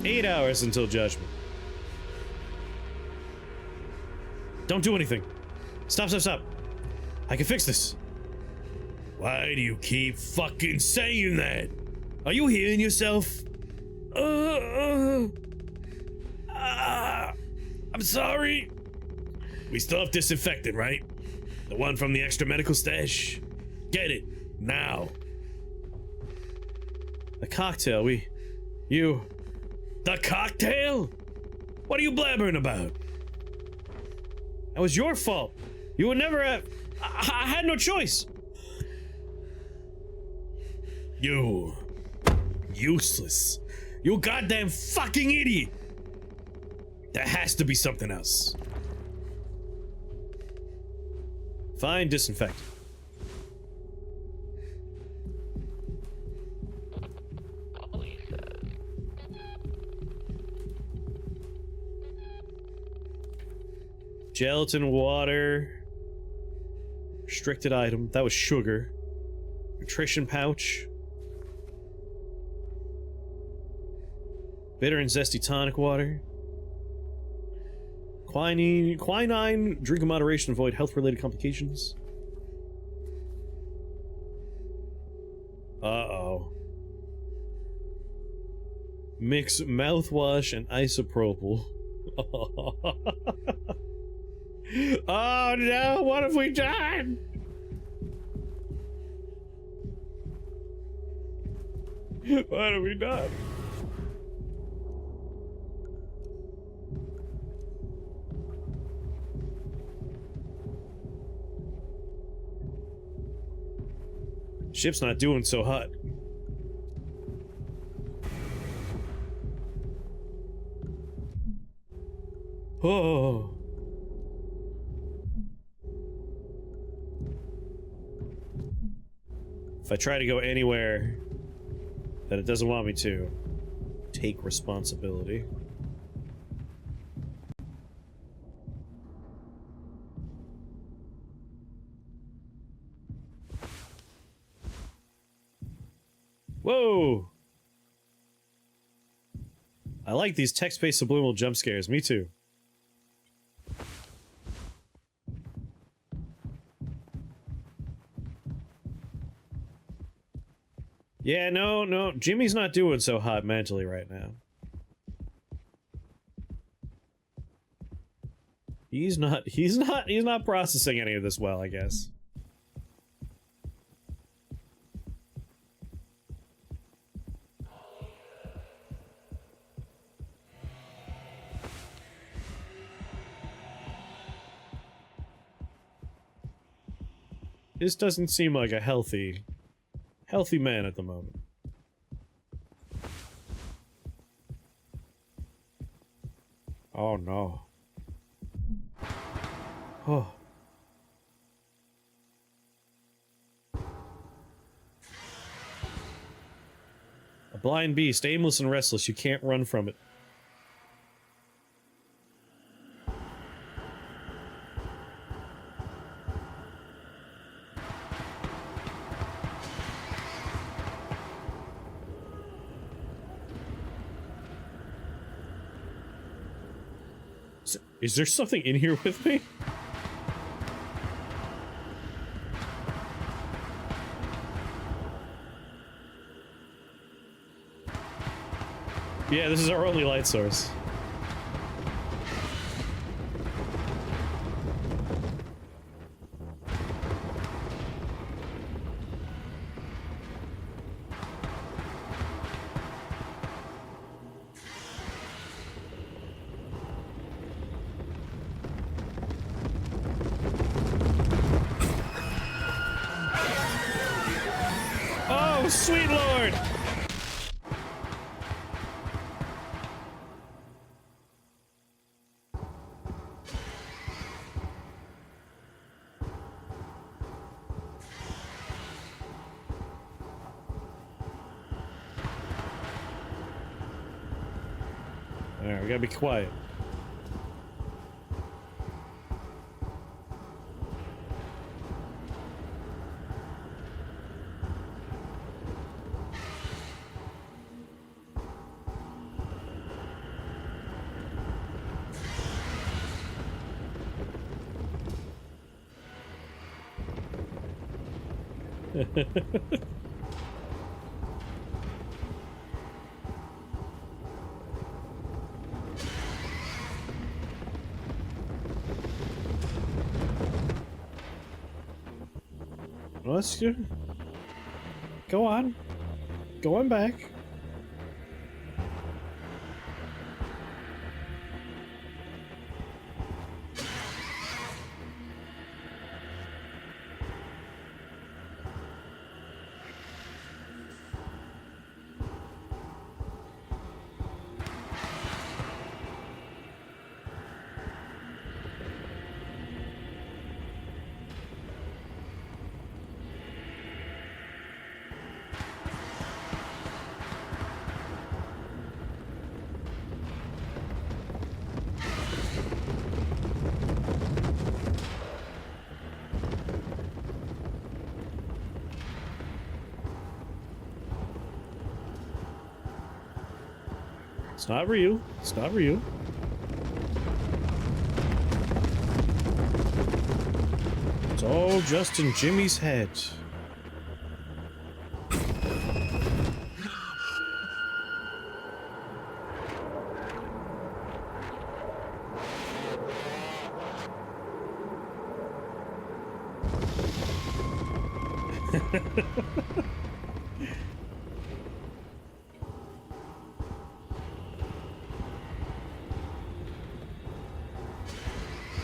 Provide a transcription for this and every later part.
8 hours until judgment. Don't do anything. Stop, stop, stop. I can fix this. Why do you keep fucking saying that? Are you hearing yourself? I'm sorry. We still have disinfectant, right? The one from the extra medical stash? Get it, now. The cocktail, The cocktail? What are you blabbering about? That was your fault. You would never have... I had no choice. You... useless. You goddamn fucking idiot. There has to be something else. Find disinfectant. Gelatin water. Restricted item. That was sugar. Nutrition pouch. Bitter and zesty tonic water. Quinine, drink in moderation, avoid health-related complications. Uh-oh. Mix mouthwash and isopropyl. Oh no, what have we done? What have we done? Ship's not doing so hot. Oh. If I try to go anywhere that it doesn't want me to, take responsibility. Whoa! I like these text-based subliminal jump scares, me too. Yeah, no, Jimmy's not doing so hot mentally right now. He's not processing any of this well, I guess. This doesn't seem like a healthy man at the moment. Oh no. Oh. A blind beast, aimless and restless, you can't run from it. Is there something in here with me? Yeah, this is our only light source. Sweet Lord! Alright, we gotta be quiet. Let's go on. Going back. It's not real. It's not real. It's all just in Jimmy's head.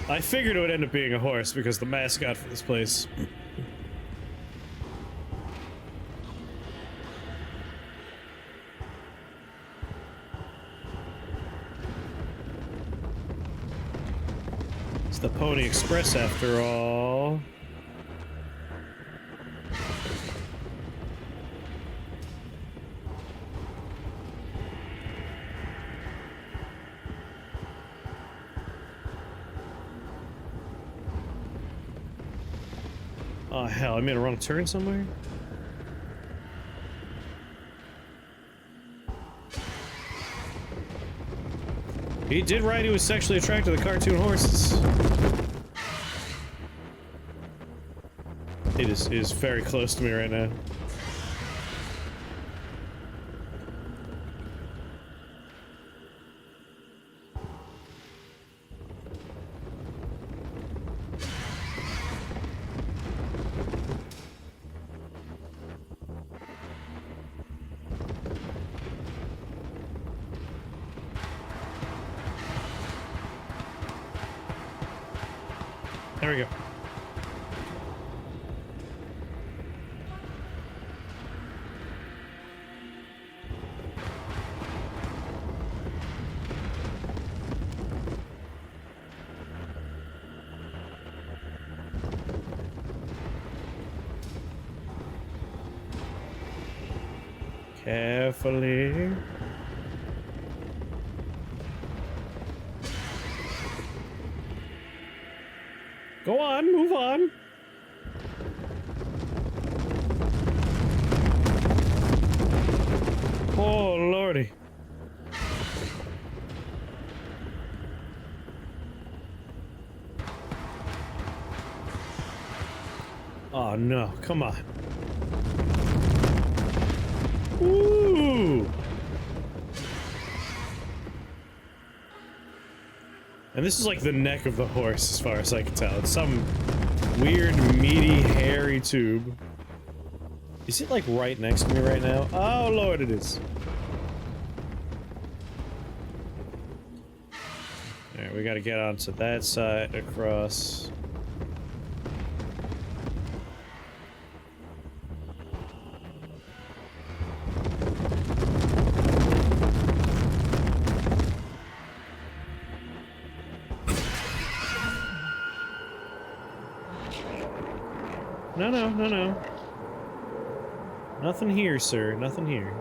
I figured it would end up being a horse because the mascot for this place. It's the Pony Express after all. Oh hell, I made a wrong turn somewhere? He did write he was sexually attracted to the cartoon horses. It is very close to me right now. There we go. Carefully. Go on, move on. Oh, lordy. Oh no, come on. Ooh. And this is like the neck of the horse, as far as I can tell. It's some weird, meaty, hairy tube. Is it like right next to me right now? Oh lord, it is. Alright, we gotta get onto that side, across. No, no, no, no. Nothing here, sir. Nothing here.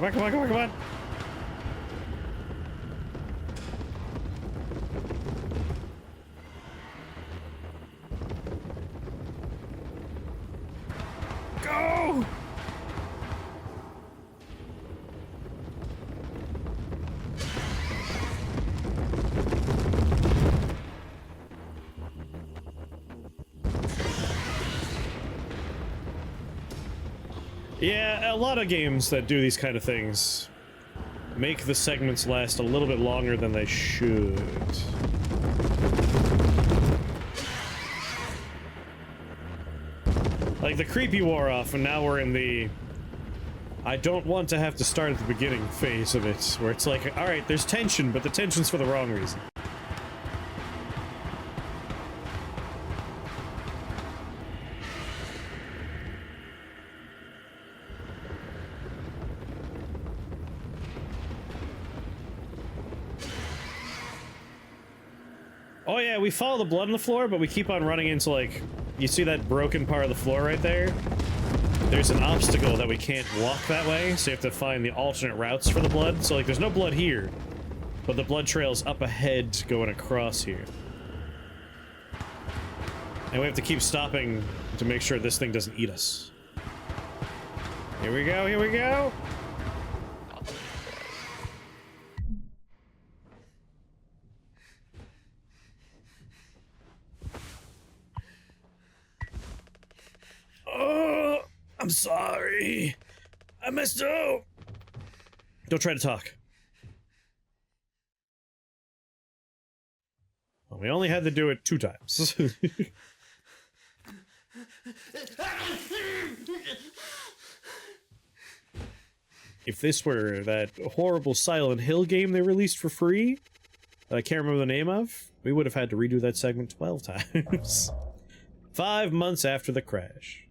Come on, come on, come on, come on. Go! Yeah, a lot of games that do these kind of things make the segments last a little bit longer than they should. Like, the creepy wore off, and now we're in the I don't want to have to start at the beginning phase of it, where it's like, alright, there's tension, but the tension's for the wrong reason. Oh yeah, we follow the blood on the floor, but we keep on running into, like, you see that broken part of the floor right there? There's an obstacle that we can't walk that way, so you have to find the alternate routes for the blood. So, like, there's no blood here, but the blood trail's up ahead going across here. And we have to keep stopping to make sure this thing doesn't eat us. Here we go, here we go! Oh, I'm sorry. I messed up. Don't try to talk. Well, we only had to do it 2 times. If this were that horrible Silent Hill game they released for free, that I can't remember the name of, we would have had to redo that segment 12 times. 5 months after the crash.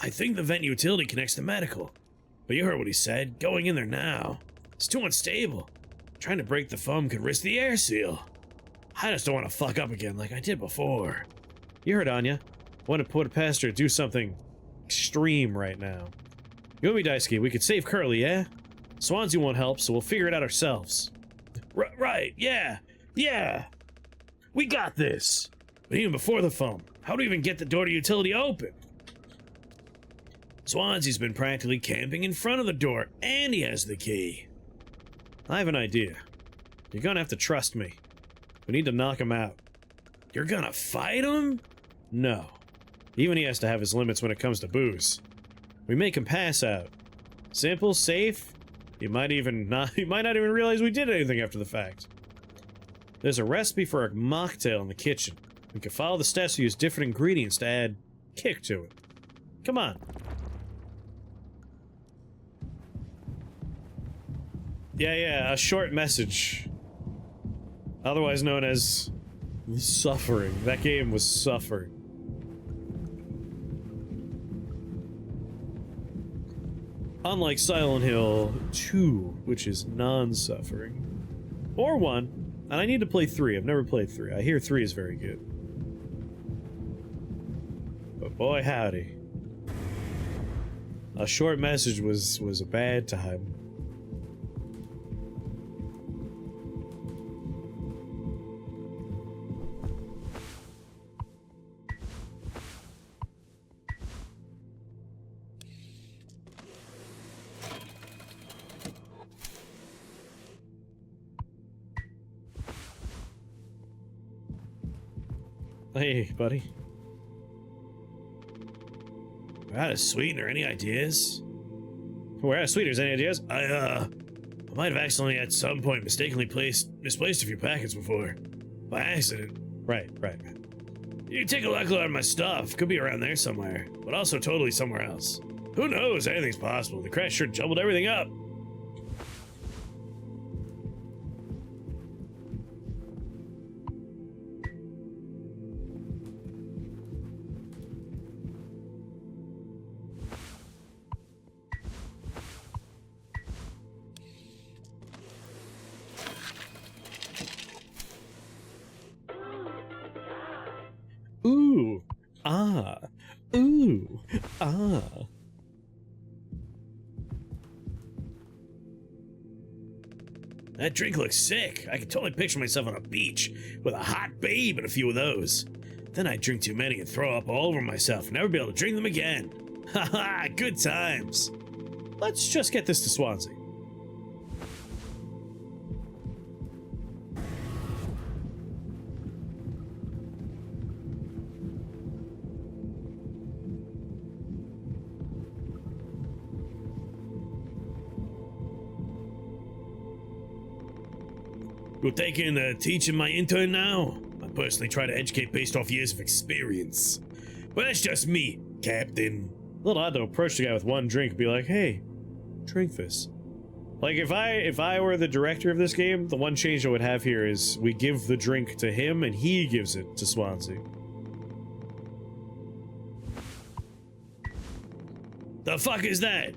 I think the vent utility connects to medical. But you heard what he said. Going in there now. It's too unstable. Trying to break the foam could risk the air seal. I just don't want to fuck up again like I did before. You heard Anya. I want to put it past her to do something extreme right now. You and me, Daisuke, we could save Curly, yeah? Swansea won't help, so we'll figure it out ourselves. Right, yeah. Yeah. We got this. But even before the foam, how do we even get the door to utility open? Swansea's been practically camping in front of the door, and he has the key. I have an idea. You're gonna have to trust me. We need to knock him out. You're gonna fight him? No. Even he has to have his limits when it comes to booze. We make him pass out. Simple, safe. He might not even realize we did anything after the fact. There's a recipe for a mocktail in the kitchen. We can follow the steps to use different ingredients to add kick to it. Come on. Yeah, a short message. Otherwise known as suffering. That game was suffering. Unlike Silent Hill 2, which is non-suffering. Or 1. And I need to play 3. I've never played 3. I hear 3 is very good. But boy howdy. A short message was a bad time. Hey, buddy. We're out of sweetener. Any ideas? We're out of sweeteners. Any ideas? I might have accidentally at some point mistakenly misplaced a few packets before. By accident. Right. You can take a look at my stuff. Could be around there somewhere. But also totally somewhere else. Who knows? Anything's possible. The crash sure jumbled everything up. Ooh, ah, ooh, ah. That drink looks sick. I can totally picture myself on a beach with a hot babe and a few of those. Then I'd drink too many and throw up all over myself and never be able to drink them again. Haha, good times. Let's just get this to Swansea. You're taking teaching my intern now? I personally try to educate based off years of experience. But that's just me, Captain. A little odd to approach the guy with one drink and be like, hey, drink this. Like, if I were the director of this game, the one change I would have here is we give the drink to him and he gives it to Swansea. The fuck is that?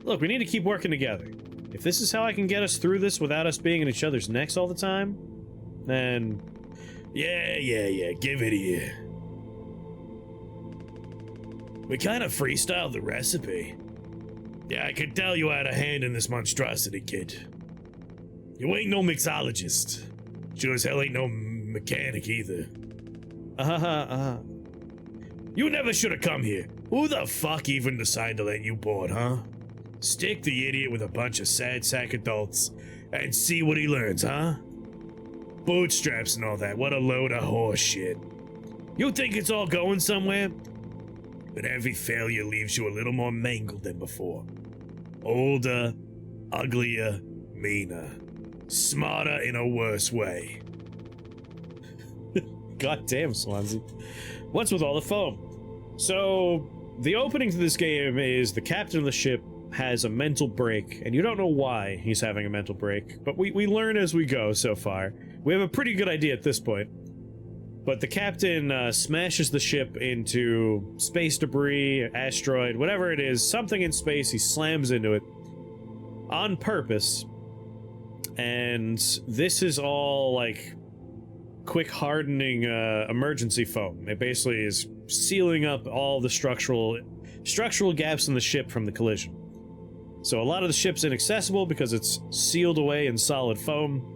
Look, we need to keep working together. If this is how I can get us through this without us being in each other's necks all the time, then... Yeah, give it here. We kind of freestyled the recipe. Yeah, I could tell you had a hand in this monstrosity, kid. You ain't no mixologist. Sure as hell ain't no mechanic either. You never should have come here. Who the fuck even decided to let you board, huh? Stick the idiot with a bunch of sad sack adults and see what he learns, huh? Bootstraps and all that, what a load of horse shit. You think it's all going somewhere? But every failure leaves you a little more mangled than before. Older, uglier, meaner. Smarter in a worse way. God damn, Swansea. What's with all the foam? So, the opening to this game is the captain of the ship has a mental break, and you don't know why he's having a mental break, but we learn as we go so far. We have a pretty good idea at this point. But the captain smashes the ship into space debris, asteroid, whatever it is, something in space. He slams into it on purpose. And this is all like quick hardening emergency foam. It basically is sealing up all the structural gaps in the ship from the collision. So a lot of the ship's inaccessible because it's sealed away in solid foam.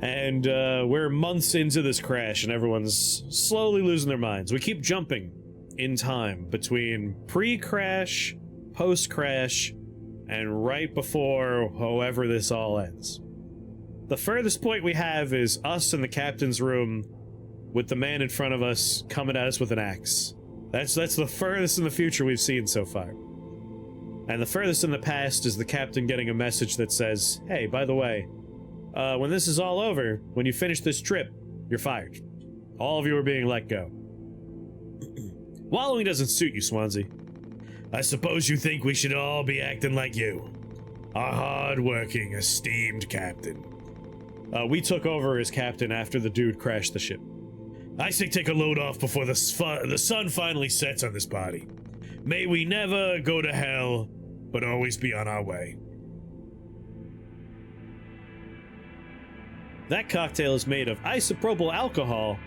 And we're months into this crash and everyone's slowly losing their minds. We keep jumping in time between pre-crash, post-crash, and right before however this all ends. The furthest point we have is us in the captain's room with the man in front of us coming at us with an axe. That's the furthest in the future we've seen so far. And the furthest in the past is the captain getting a message that says, hey, by the way, when this is all over, when you finish this trip, you're fired. All of you are being let go. Wallowing doesn't suit you, Swansea. I suppose you think we should all be acting like you. Our hard-working, esteemed captain. We took over as captain after the dude crashed the ship. I say take a load off before the sun finally sets on this body. May we never go to hell, but always be on our way. That cocktail is made of isopropyl alcohol,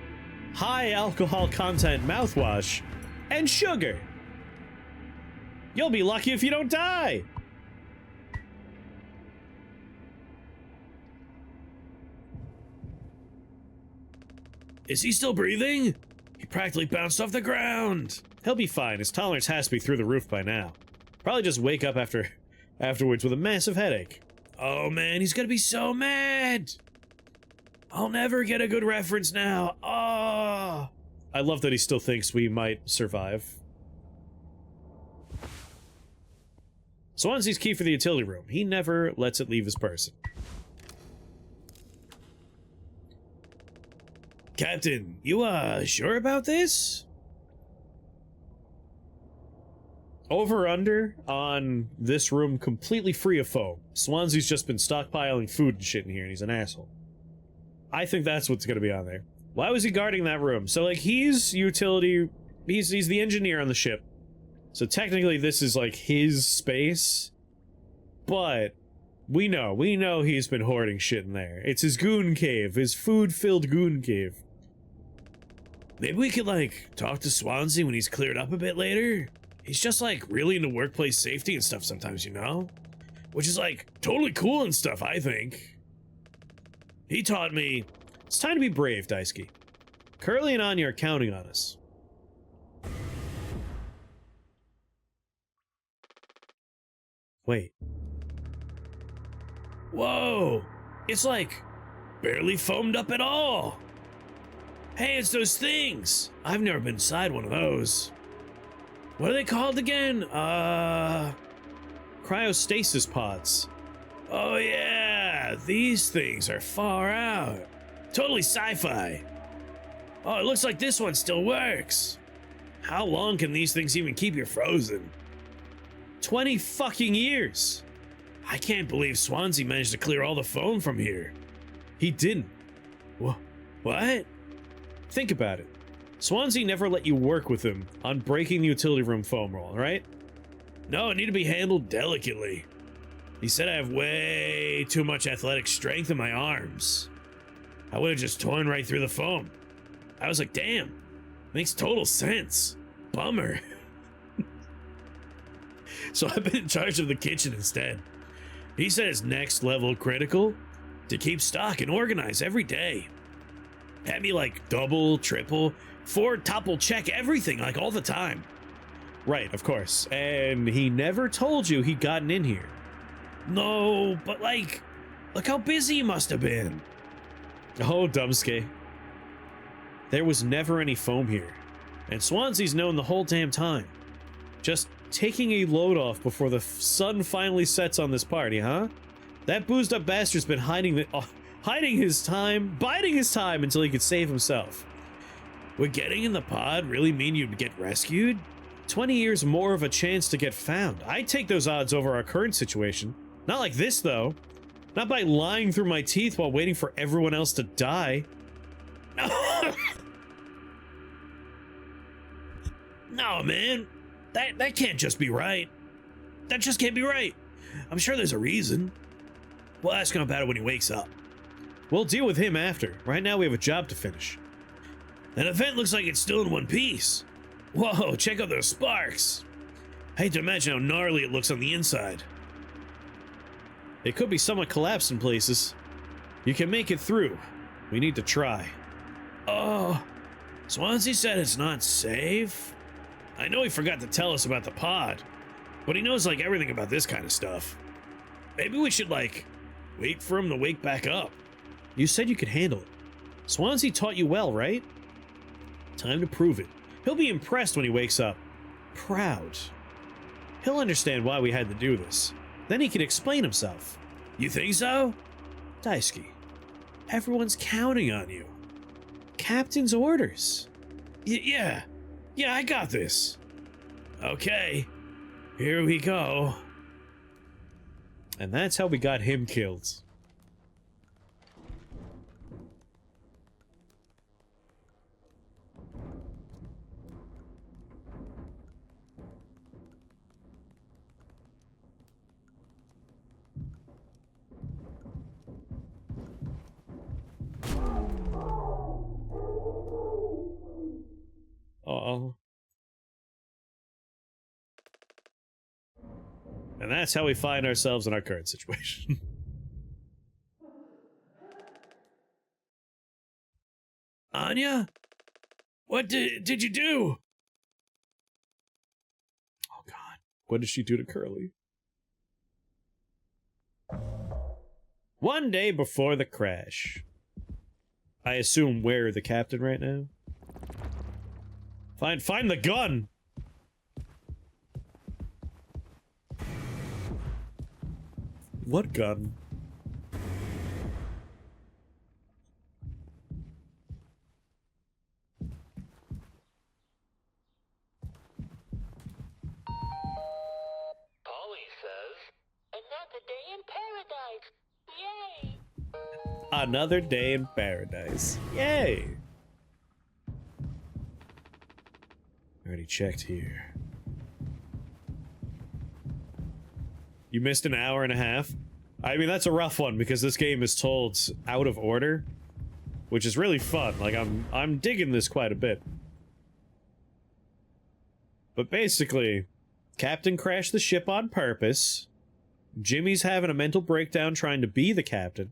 high alcohol content mouthwash, and sugar. You'll be lucky if you don't die. Is he still breathing? He practically bounced off the ground. He'll be fine. His tolerance has to be through the roof by now. Probably just wake up afterwards with a massive headache. Oh man, he's gonna be so mad. I'll never get a good reference now. Oh. I love that he still thinks we might survive. Swansea's key for the utility room. He never lets it leave his person. Captain, you sure about this? Over under on this room completely free of foam. Swansea's just been stockpiling food and shit in here and he's an asshole. I think that's what's gonna be on there. Why was he guarding that room? So like he's utility, he's the engineer on the ship. So technically this is like his space. But we know he's been hoarding shit in there. It's his goon cave, his food-filled goon cave. Maybe we could like talk to Swansea when he's cleared up a bit later. He's just like really into workplace safety and stuff sometimes, you know? which is like totally cool and stuff, I think. He taught me, it's time to be brave, Daisuke. Curly and Anya are counting on us. Wait. Whoa! It's like barely foamed up at all! Hey, it's those things! I've never been inside one of those. What are they called again? Cryostasis pods. Oh yeah, these things are far out. Totally sci-fi. Oh, it looks like this one still works. How long can these things even keep you frozen? 20 fucking years. I can't believe Swansea managed to clear all the foam from here. He didn't. What? Think about it. Swansea never let you work with him on breaking the utility room foam roll, right? No, it needed to be handled delicately. He said I have way too much athletic strength in my arms. I would have just torn right through the foam. I was like, damn, makes total sense. Bummer. So I've been in charge of the kitchen instead. He said it's next level critical to keep stock and organize every day. Had me like double, triple, topple check everything like all the time. Right, of course. And he never told you he'd gotten in here. No, but like, look how busy he must have been. Oh, Dumbske. There was never any foam here, and Swansea's known the whole damn time. Just taking a load off before the sun finally sets on this party, huh? That boozed up bastard's been biding his time until he could save himself. Would getting in the pod really mean you'd get rescued? 20 years more of a chance to get found. I'd take those odds over our current situation. Not like this, though. Not by lying through my teeth while waiting for everyone else to die. No, man. That can't just be right. That just can't be right. I'm sure there's a reason. We'll ask him about it when he wakes up. We'll deal with him after. Right now we have a job to finish. That event looks like it's still in one piece. Whoa, check out those sparks. I hate to imagine how gnarly it looks on the inside. It could be somewhat collapsed in places. You can make it through. We need to try. Oh, Swansea said it's not safe. I know he forgot to tell us about the pod, but he knows like everything about this kind of stuff. Maybe we should like wait for him to wake back up. You said you could handle it. Swansea taught you well, right? Time to prove it. He'll be impressed when he wakes up. Proud. He'll understand why we had to do this. Then he can explain himself. You think so? Daisuke, everyone's counting on you. Captain's orders. Yeah, I got this. Okay, here we go. And that's how we got him killed. Uh-oh. And that's how we find ourselves in our current situation. Anya? What did you do? Oh god. What did she do to Curly? One day before the crash. I assume we're the captain right now. Find the gun! What gun? Polly says, another day in paradise! Yay! Another day in paradise. Yay! Already checked here. You missed an hour and a half? I mean, that's a rough one because this game is told out of order, which is really fun. Like, I'm digging this quite a bit. But basically, Captain crashed the ship on purpose, Jimmy's having a mental breakdown trying to be the captain.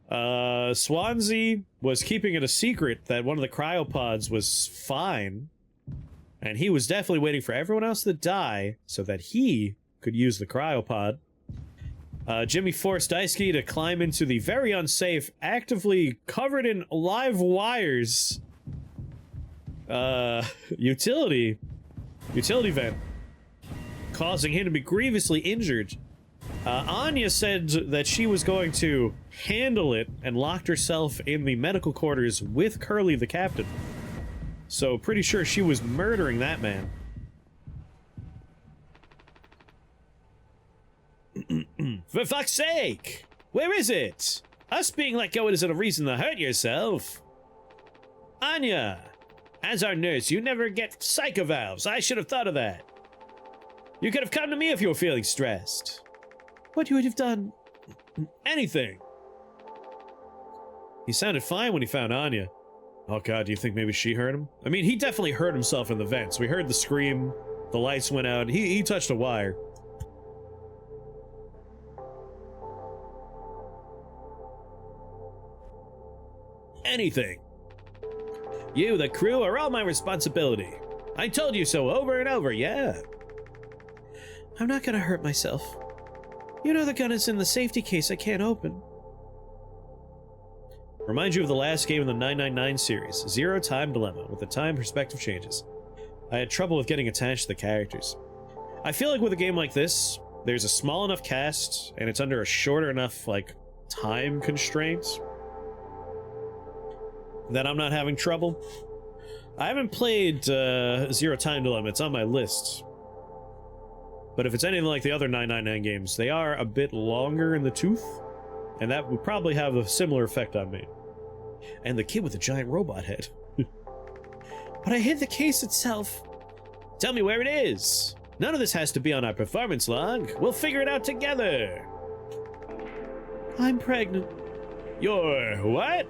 Swansea was keeping it a secret that one of the cryopods was fine. And he was definitely waiting for everyone else to die so that he could use the cryopod. Jimmy forced Daisuke to climb into the very unsafe, actively covered in live wires, utility vent, causing him to be grievously injured. Anya said that she was going to handle it and locked herself in the medical quarters with Curly the captain. So pretty sure she was murdering that man. For fuck's sake! Where is it? Us being let go isn't a reason to hurt yourself. Anya! As our nurse, you never get psycho valves. I should have thought of that. You could have come to me if you were feeling stressed. What you would have done? Anything. He sounded fine when he found Anya. Oh god, do you think maybe she hurt him? I mean, he definitely hurt himself in the vents. We heard the scream, the lights went out, he touched a wire. Anything. You, the crew, are all my responsibility. I told you so over and over, yeah. I'm not gonna hurt myself. You know the gun is in the safety case I can't open. Remind you of the last game in the 999 series, Zero Time Dilemma, with the time perspective changes. I had trouble with getting attached to the characters. I feel like with a game like this, there's a small enough cast, and it's under a shorter enough, like, time constraints, that I'm not having trouble. I haven't played Zero Time Dilemma, it's on my list. But if it's anything like the other 999 games, they are a bit longer in the tooth, and that would probably have a similar effect on me. And the kid with the giant robot head. But I hid the case itself. Tell me where it is. None of this has to be on our performance log. We'll figure it out together. I'm pregnant. You're what?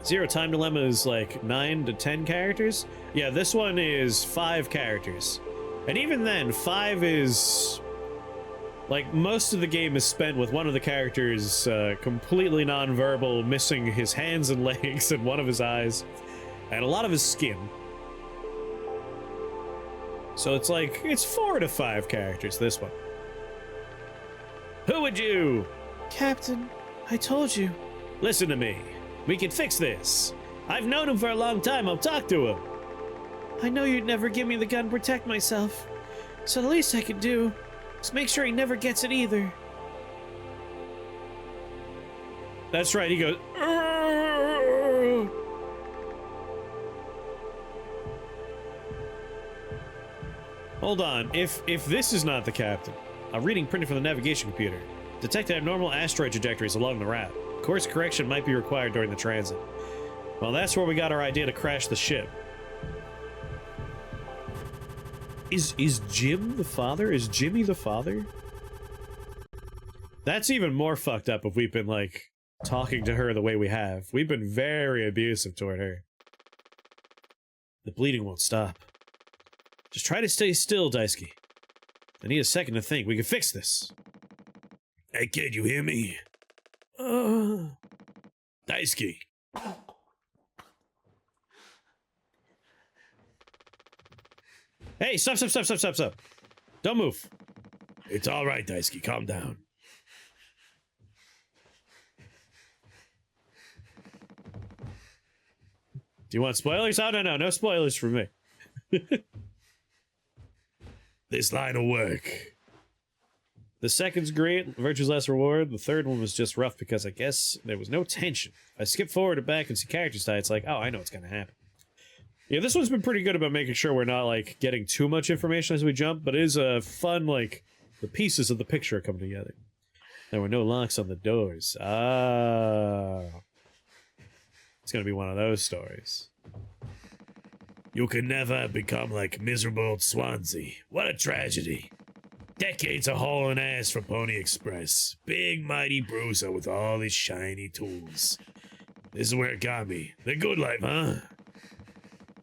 Zero Time Dilemma is like 9 to 10 characters. Yeah, this one is 5 characters. And even then, 5 is... like, most of the game is spent with one of the characters completely non-verbal, missing his hands and legs and one of his eyes, and a lot of his skin. So it's like, it's 4 to 5 characters, this one. Who would you? Captain, I told you. Listen to me. We can fix this. I've known him for a long time, I'll talk to him. I know you'd never give me the gun to protect myself, so the least I could do is make sure he never gets it either. That's right, he goes, "Arrgh!" Hold on, if this is not the captain, a reading printed from the navigation computer detected abnormal asteroid trajectories along the route. Course correction might be required during the transit. Well, that's where we got our idea to crash the ship. Is Jim the father? Is Jimmy the father? That's even more fucked up if we've been, like, talking to her the way we have. We've been very abusive toward her. The bleeding won't stop. Just try to stay still, Daisuke. I need a second to think. We can fix this. Hey, kid, you hear me? Daisuke. Hey, stop. Don't move. It's all right, Daisuke. Calm down. Do you want spoilers? Oh, no spoilers for me. This line will work. The second's great, virtue's less reward. The third one was just rough because I guess there was no tension. If I skip forward or back and see characters die, it's like, oh, I know what's gonna happen. Yeah, this one's been pretty good about making sure we're not, like, getting too much information as we jump, but it is a fun, like, the pieces of the picture come together. There were no locks on the doors. Ah. It's gonna be one of those stories. You can never become like miserable old Swansea. What a tragedy. Decades of hauling ass for Pony Express. Big mighty bruiser with all his shiny tools. This is where it got me. The good life, huh?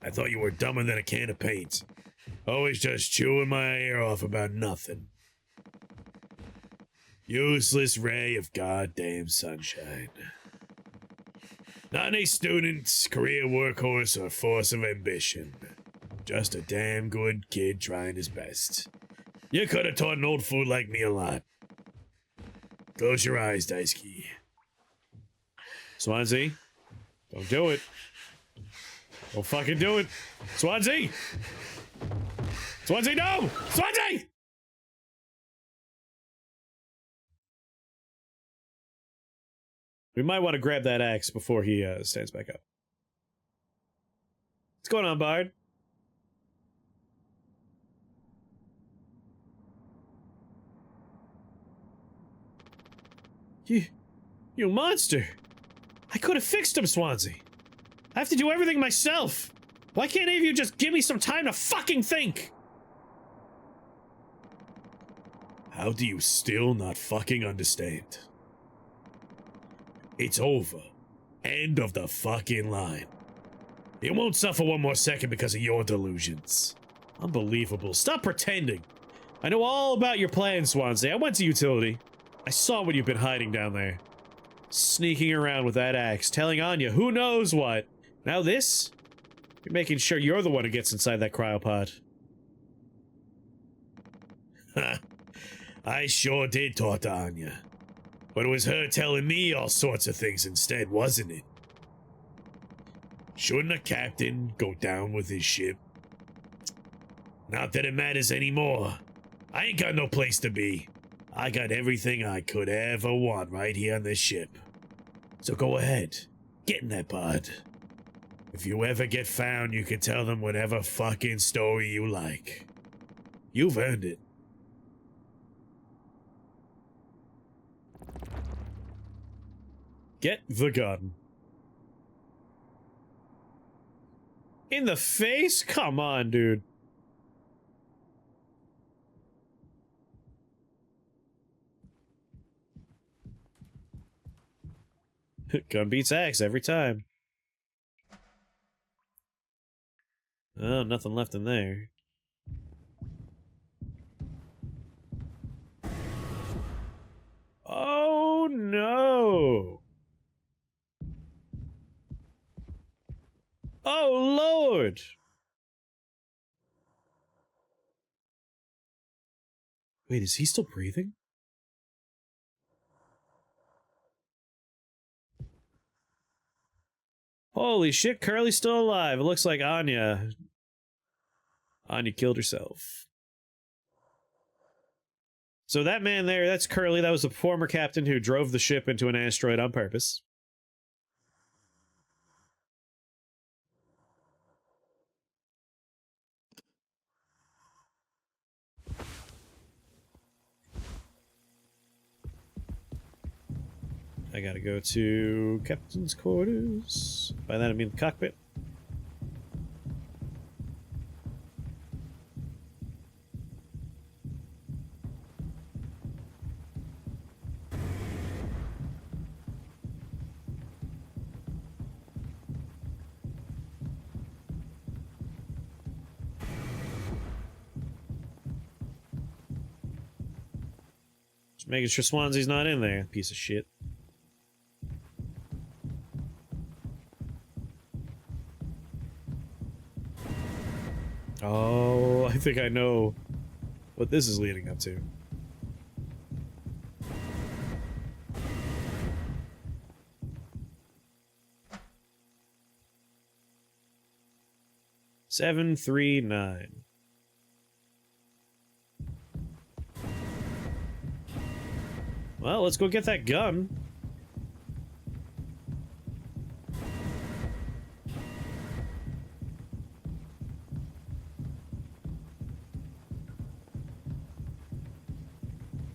I thought you were dumber than a can of paint. Always just chewing my ear off about nothing. Useless ray of goddamn sunshine. Not a student, career workhorse, or force of ambition. Just a damn good kid trying his best. You could have taught an old fool like me a lot. Close your eyes, Daisuke. Swansea, don't do it. Don't fucking do it. Swansea! Swansea, no! Swansea! We might want to grab that axe before he stands back up. What's going on, Bard? You monster! I could have fixed him, Swansea. I have to do everything myself. Why can't any of you just give me some time to fucking think? How do you still not fucking understand? It's over. End of the fucking line. You won't suffer one more second because of your delusions. Unbelievable. Stop pretending. I know all about your plan, Swansea. I went to utility. I saw what you've been hiding down there. Sneaking around with that axe, telling Anya who knows what. Now this? You're making sure you're the one who gets inside that cryopod. Ha. I sure did talk to Anya. But it was her telling me all sorts of things instead, wasn't it? Shouldn't a captain go down with his ship? Not that it matters anymore. I ain't got no place to be. I got everything I could ever want right here on this ship. So go ahead, get in that pod. If you ever get found, you can tell them whatever fucking story you like. You've earned it. Get the gun. In the face? Come on, dude. Gun beats axe every time. Oh, nothing left in there. Oh, no. Oh, Lord. Wait, is he still breathing? Holy shit, Curly's still alive. It looks like Anya killed herself. So that man there, that's Curly. That was the former captain who drove the ship into an asteroid on purpose. I gotta go to captain's quarters. By that I mean the cockpit. Just making sure Swansea's not in there, piece of shit. Oh, I think I know what this is leading up to. Seven, 3, 9. Well, let's go get that gun.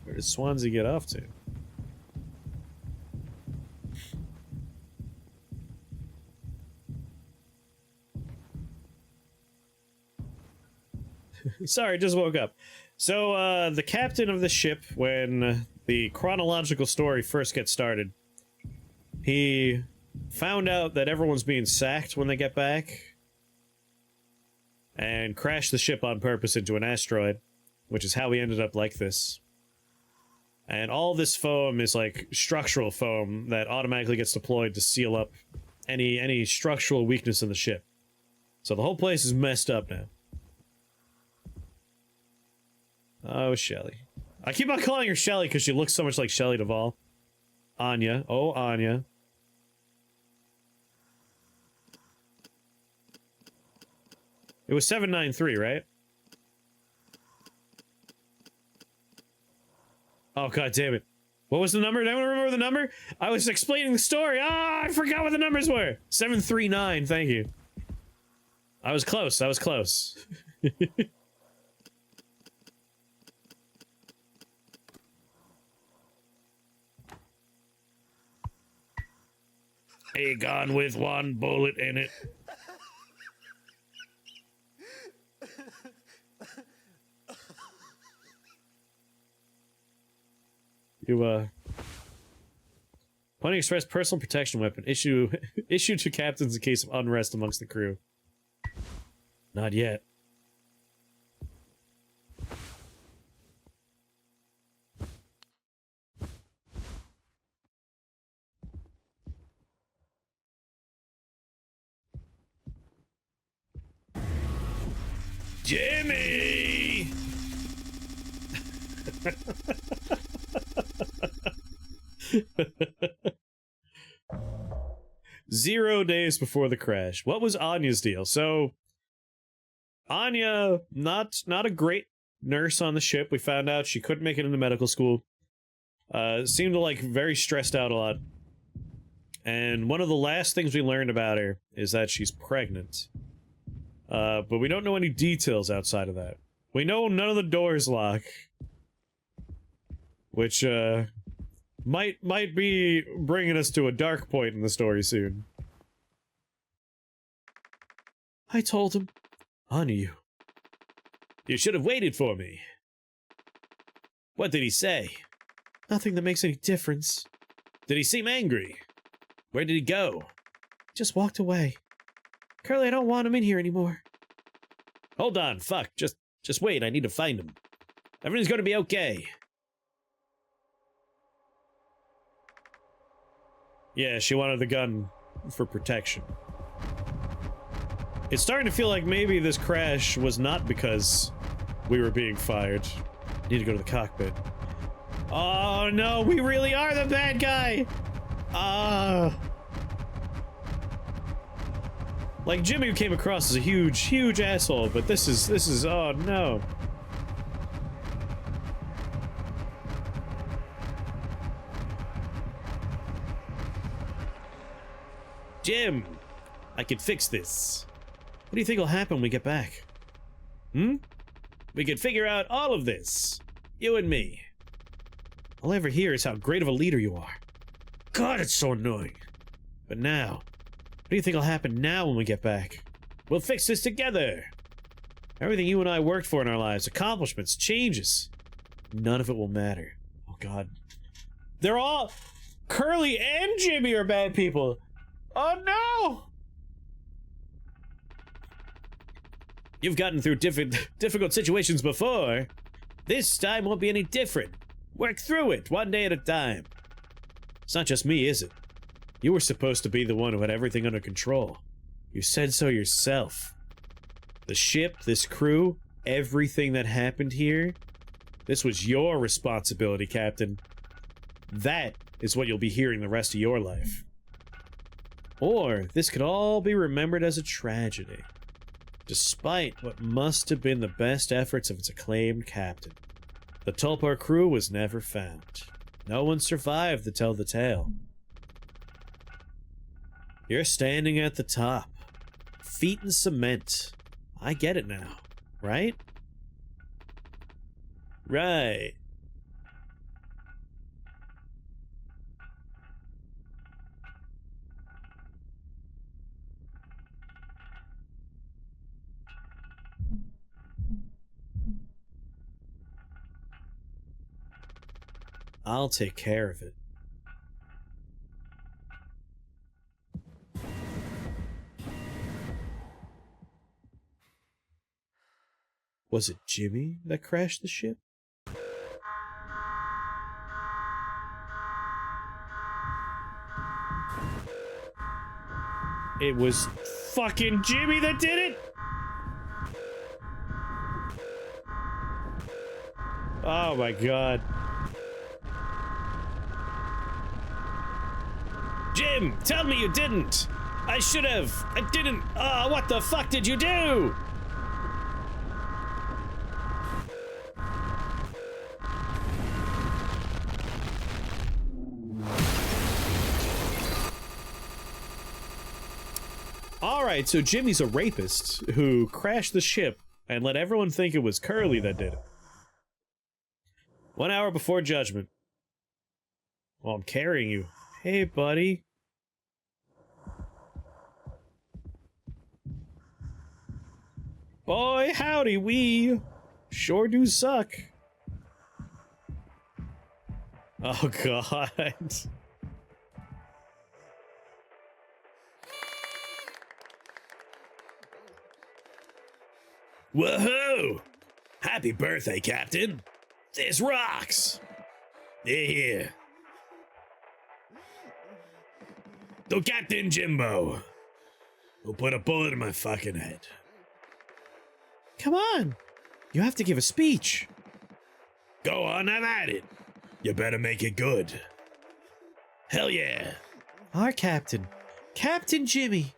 Where does Swansea get off to? Sorry, just woke up. So, the captain of the ship, when the chronological story first gets started, he found out that everyone's being sacked when they get back, and crashed the ship on purpose into an asteroid, which is how he ended up like this. And all this foam is like structural foam that automatically gets deployed to seal up any structural weakness in the ship. So the whole place is messed up now. Oh, Shelly. I keep on calling her Shelly because she looks so much like Shelley Duvall. Anya. Oh, Anya. It was 793, right? Oh, god damn it. What was the number? Did anyone remember the number? I was explaining the story. Ah, I forgot what the numbers were. 739, thank you. I was close, I was close. A gun with one bullet in it. Pony Express personal protection weapon. Issued to captains in case of unrest amongst the crew. Not yet. Jimmy! 0 days before the crash. What was Anya's deal? So, Anya, not a great nurse on the ship. We found out she couldn't make it into medical school. Seemed to like very stressed out a lot. And one of the last things we learned about her is that she's pregnant. But we don't know any details outside of that. We know none of the doors lock. Which, might be bringing us to a dark point in the story soon. I told him. Honor you. You should have waited for me. What did he say? Nothing that makes any difference. Did he seem angry? Where did he go? Just walked away. Curly, I don't want him in here anymore. Hold on, fuck. Just wait, I need to find him. Everything's gonna be okay. Yeah, she wanted the gun for protection. It's starting to feel like maybe this crash was not because we were being fired. I need to go to the cockpit. Oh no, we really are the bad guy! Like Jimmy came across as a huge asshole, but this is, oh no. Jim, I can fix this. What do you think will happen when we get back? We could figure out all of this. You and me. All I ever hear is how great of a leader you are. God, it's so annoying. But now, what do you think will happen now when we get back? We'll fix this together. Everything you and I worked for in our lives, accomplishments, changes. None of it will matter. Oh God. They're all... Curly and Jimmy are bad people. Oh no! You've gotten through difficult situations before. This time won't be any different. Work through it, one day at a time. It's not just me, is it? You were supposed to be the one who had everything under control. You said so yourself. The ship, this crew, everything that happened here, this was your responsibility, Captain. That is what you'll be hearing the rest of your life. Or, this could all be remembered as a tragedy, despite what must have been the best efforts of its acclaimed captain. The Tulpar crew was never found. No one survived to tell the tale. You're standing at the top, feet in cement. I get it now, right? Right. I'll take care of it. Was it Jimmy that crashed the ship? It was fucking Jimmy that did it? Oh my god. Jim, tell me you didn't. I should have. I didn't. What the fuck did you do? Alright, so Jimmy's a rapist who crashed the ship and let everyone think it was Curly that did it. 1 hour before judgment. Well, I'm carrying you. Hey, buddy. Boy, howdy, we sure do suck. Oh, God. Woohoo! Happy birthday, Captain. This rocks. Yeah. So, Captain Jimbo, who put a bullet in my fucking head. Come on. You have to give a speech. Go on, have at it. You better make it good. Hell yeah. Our captain. Captain Jimmy.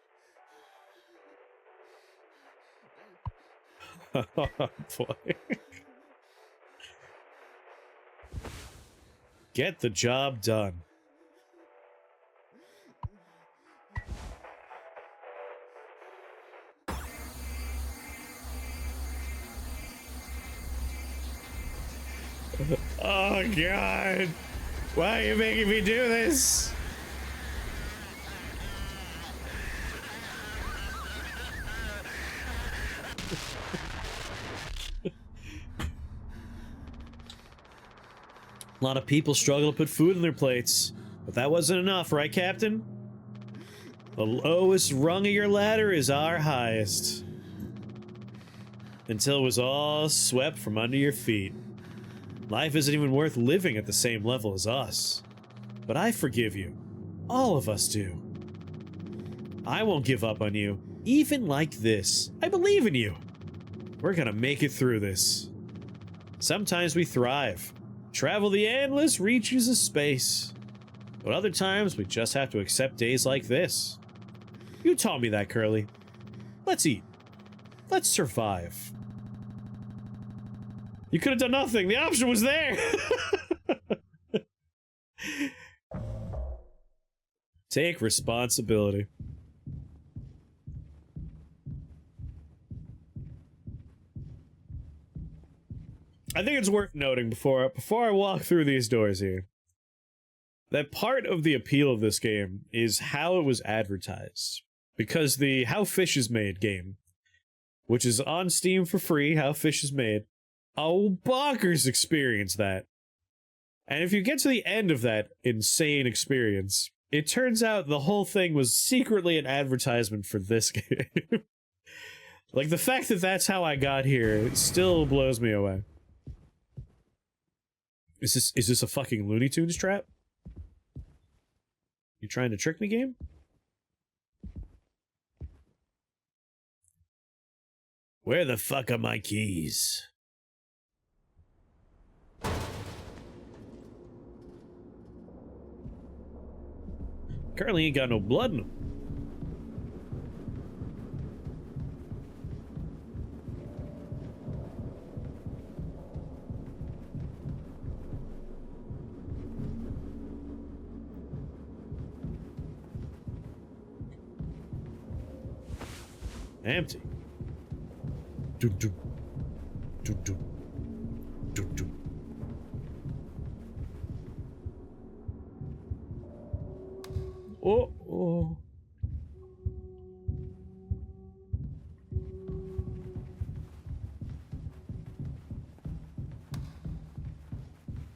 Oh, boy. Get the job done. Oh, God. Why are you making me do this? A lot of people struggle to put food in their plates, but that wasn't enough, right, Captain? The lowest rung of your ladder is our highest. Until it was all swept from under your feet. Life isn't even worth living at the same level as us. But I forgive you. All of us do. I won't give up on you, even like this. I believe in you. We're gonna make it through this. Sometimes we thrive. Travel the endless reaches of space. But other times we just have to accept days like this. You taught me that, Curly. Let's eat. Let's survive. You could have done nothing. The option was there. Take responsibility. I think it's worth noting before I walk through these doors here, that part of the appeal of this game is how it was advertised. Because the How Fish is Made game, which is on Steam for free, How Fish is Made, oh, bonkers experience that. And if you get to the end of that insane experience, it turns out the whole thing was secretly an advertisement for this game. Like, the fact that that's how I got here, it still blows me away. Is this a fucking Looney Tunes trap? You trying to trick me, game? Where the fuck are my keys? Currently ain't got no blood in them. Empty. Do do do do do do. Oh oh.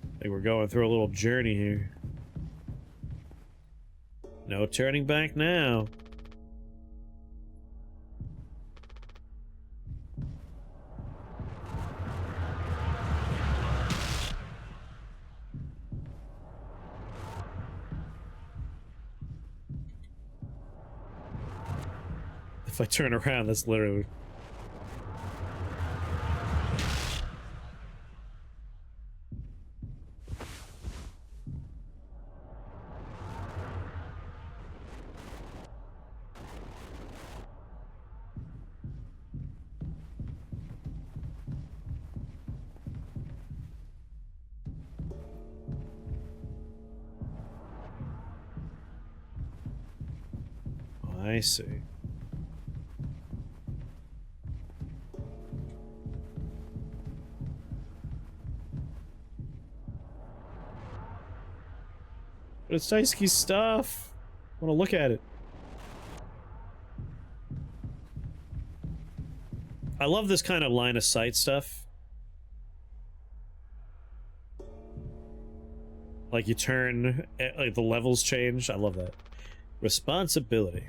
I think we're going through a little journey here. No turning back now. If I turn around, that's literally... I see. But it's Daisuke's stuff. I want to look at it. I love this kind of line of sight stuff. Like you turn, like the levels change. I love that. Responsibility.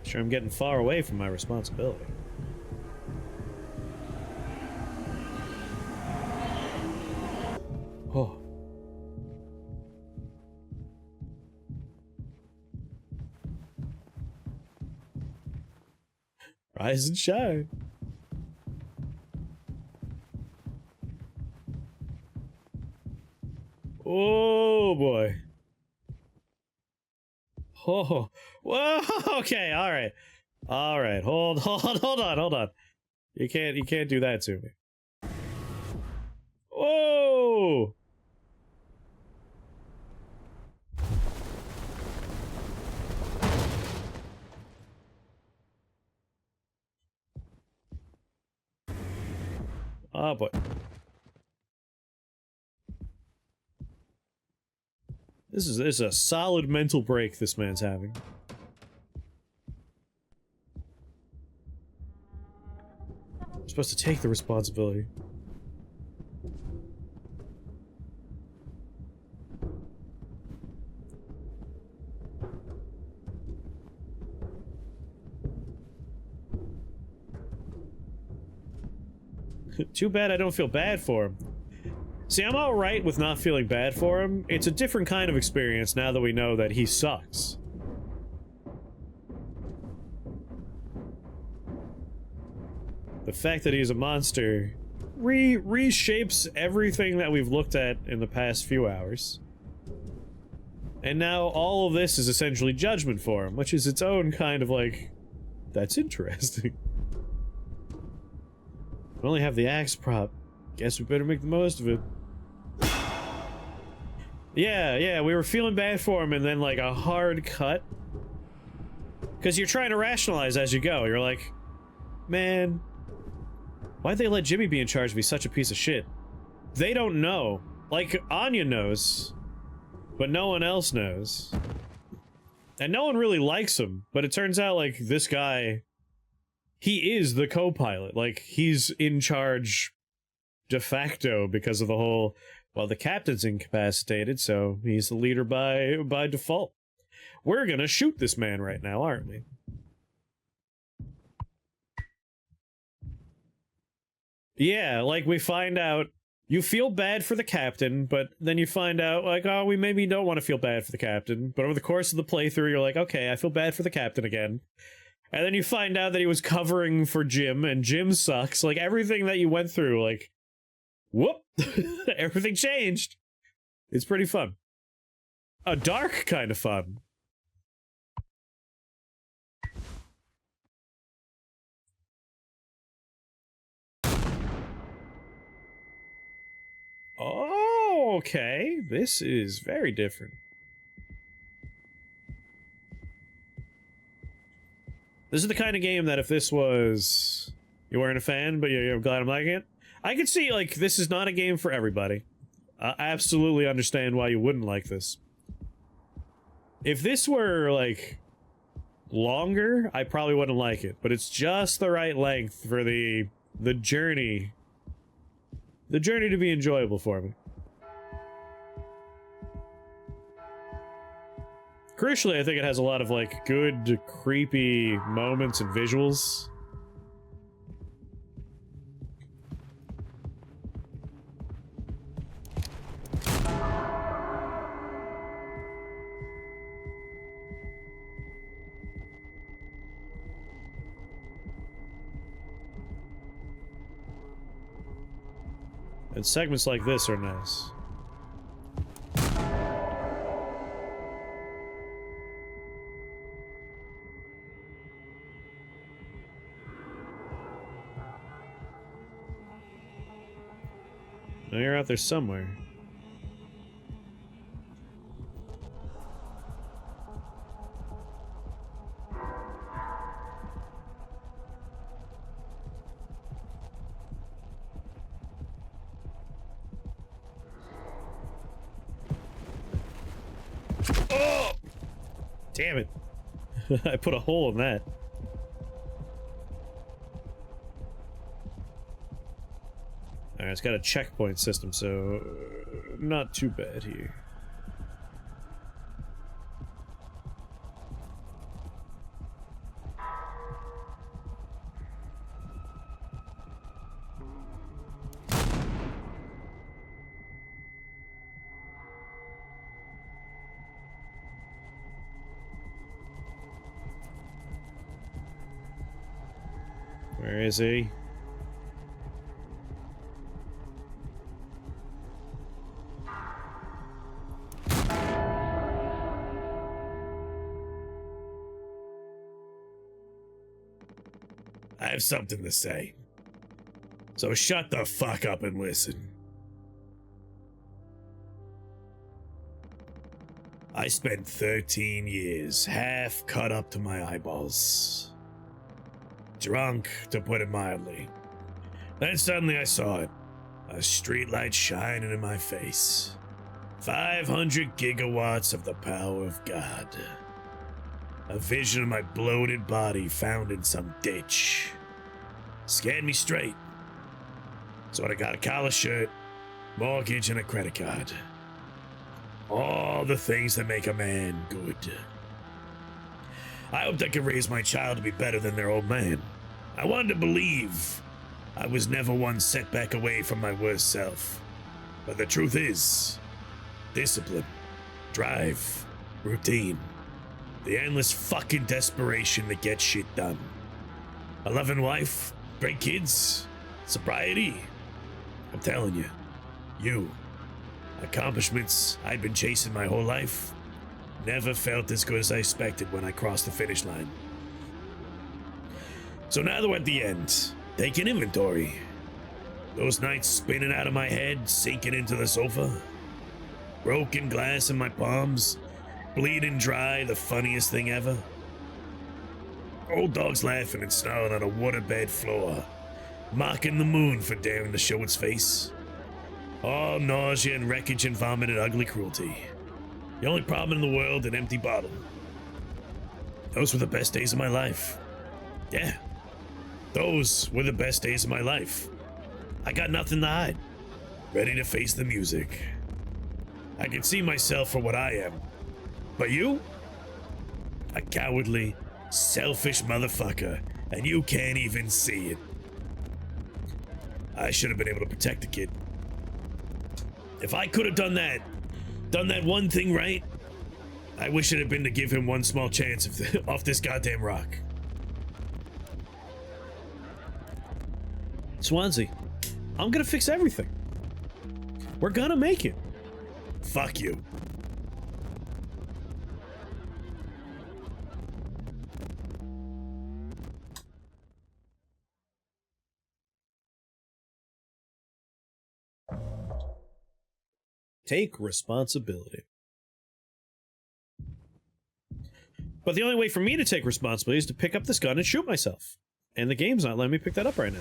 Sure, I'm getting far away from my responsibility. Oh. Rise and shine. Oh boy. Oh, whoa, okay, alright. Alright, hold on. You can't do that to me. Whoa! Oh boy. This is a solid mental break this man's having. I'm supposed to take the responsibility. Too bad I don't feel bad for him. See, I'm alright with not feeling bad for him. It's a different kind of experience now that we know that he sucks. The fact that he's a monster reshapes everything that we've looked at in the past few hours. And now all of this is essentially judgment for him, which is its own kind of like... That's interesting. We only have the axe prop. Guess we better make the most of it. Yeah, we were feeling bad for him and then like a hard cut. Because you're trying to rationalize as you go. You're like, man, why'd they let Jimmy be in charge and be such a piece of shit? They don't know. Like, Anya knows, but no one else knows. And no one really likes him, but it turns out like this guy, he is the co-pilot. Like, he's in charge de facto because of the whole, well, the captain's incapacitated, so he's the leader by default. We're gonna shoot this man right now, aren't we? Yeah, like we find out you feel bad for the captain, but then you find out, like, oh, we maybe don't want to feel bad for the captain. But over the course of the playthrough, you're like, okay, I feel bad for the captain again. And then you find out that he was covering for Jim, and Jim sucks. Like, everything that you went through, like, whoop! Everything changed. It's pretty fun. A dark kind of fun. Oh, okay. This is very different. This is the kind of game that if this was... You weren't a fan, but you're glad I'm liking it? I could see, like, this is not a game for everybody. I absolutely understand why you wouldn't like this. If this were, like, longer, I probably wouldn't like it. But it's just the right length for the journey. The journey to be enjoyable for me. Crucially, I think it has a lot of, like, good, creepy moments and visuals. And segments like this are nice. Now you're out there somewhere. Oh! Damn it. I put a hole in that. Alright, it's got a checkpoint system, so not too bad here. Where is he? I have something to say. So shut the fuck up and listen. I spent 13 years half cut up to my eyeballs. Drunk, to put it mildly. Then suddenly I saw it. A streetlight shining in my face. 500 gigawatts of the power of God. A vision of my bloated body found in some ditch. Scared me straight. So I got a collar shirt, mortgage, and a credit card. All the things that make a man good. I hoped I could raise my child to be better than their old man. I wanted to believe I was never one setback away from my worst self. But the truth is, discipline, drive, routine, the endless fucking desperation to get shit done. A loving wife, great kids, sobriety. I'm telling you, accomplishments I'd been chasing my whole life, never felt as good as I expected when I crossed the finish line. So now that we're at the end, taking inventory. Those nights spinning out of my head, sinking into the sofa. Broken glass in my palms, bleeding dry, the funniest thing ever. Old dogs laughing and snarling on a waterbed floor, mocking the moon for daring to show its face. All nausea and wreckage and vomit and ugly cruelty. The only problem in the world, an empty bottle. Those were the best days of my life. Yeah, those were the best days of my life. I got nothing to hide, ready to face the music. I can see myself for what I am. But you? A cowardly, selfish motherfucker, and you can't even see it. I should have been able to protect the kid. If I could have done that one thing right, I wish it had been to give him one small chance off this goddamn rock. Swansea, I'm gonna fix everything. We're gonna make it. Fuck you. Take responsibility. But the only way for me to take responsibility is to pick up this gun and shoot myself. And the game's not letting me pick that up right now.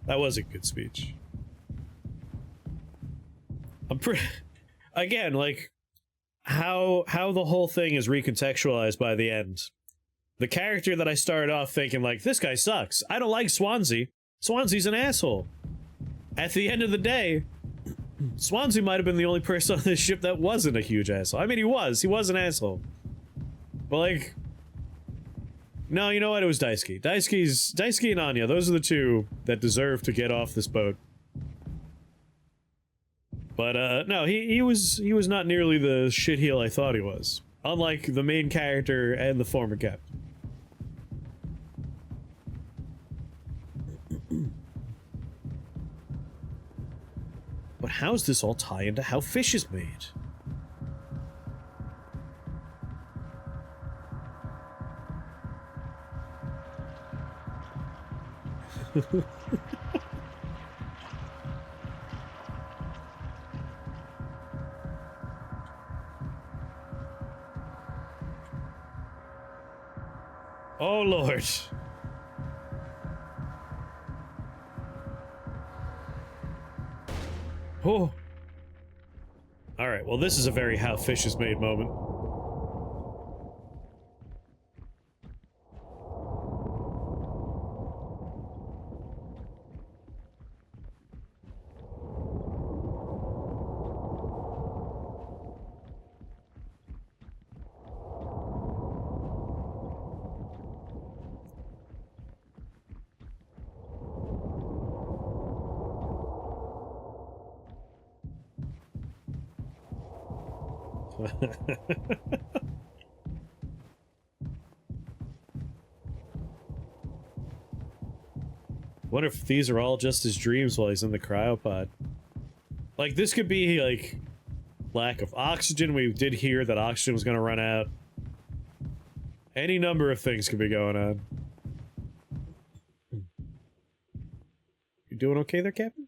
That was a good speech. I'm again, like, how the whole thing is recontextualized by the end. The character that I started off thinking, like, this guy sucks. I don't like Swansea. Swansea's an asshole. At the end of the day, Swansea might have been the only person on this ship that wasn't a huge asshole. I mean, he was an asshole. But, like, No, you know what? It was Daisuke. Daisuke and Anya. Those are the two that deserve to get off this boat. But, no, he was not nearly the shitheel I thought he was. Unlike the main character and the former captain. But how's this all tie into how fish is made? Oh, Lord. Oh. Alright, well this is a very how fish is made moment. Wonder if these are all just his dreams while he's in the cryopod. Like, this could be, like, lack of oxygen. We did hear that oxygen was gonna run out. Any number of things could be going on. You doing okay there, Captain?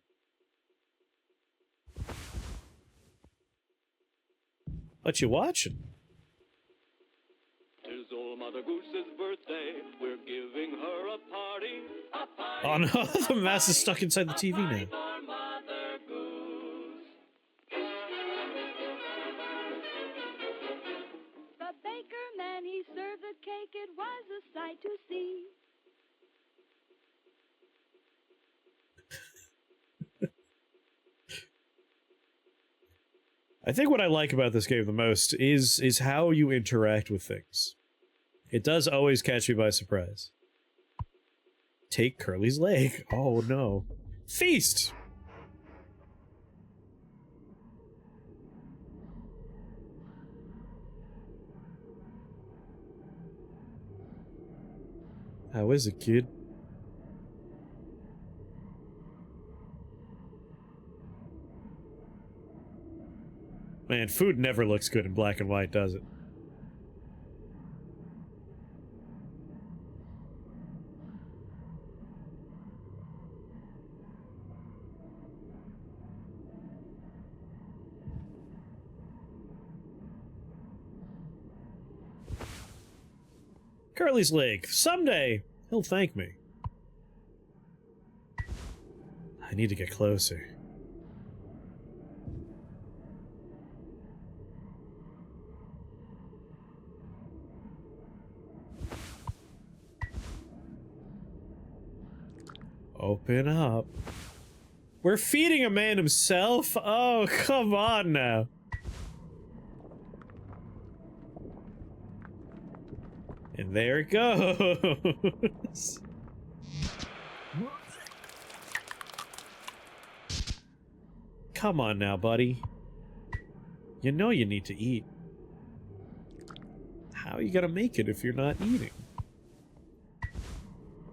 What you watching? Tis old Mother Goose's birthday. We're giving her a party. A party. Oh no, the mouse is stuck inside the TV now. For Mother Goose. The baker man, he served the cake. It was a sight to see. I think what I like about this game the most is how you interact with things. It does always catch me by surprise. Take Curly's leg. Oh no. Feast! How is it, kid? Man, food never looks good in black and white, does it? Curly's leg. Someday, he'll thank me. I need to get closer. Open up. We're feeding a man himself? Oh, come on now. And there it goes. Come on now, buddy. You know you need to eat. How are you gonna make it if you're not eating?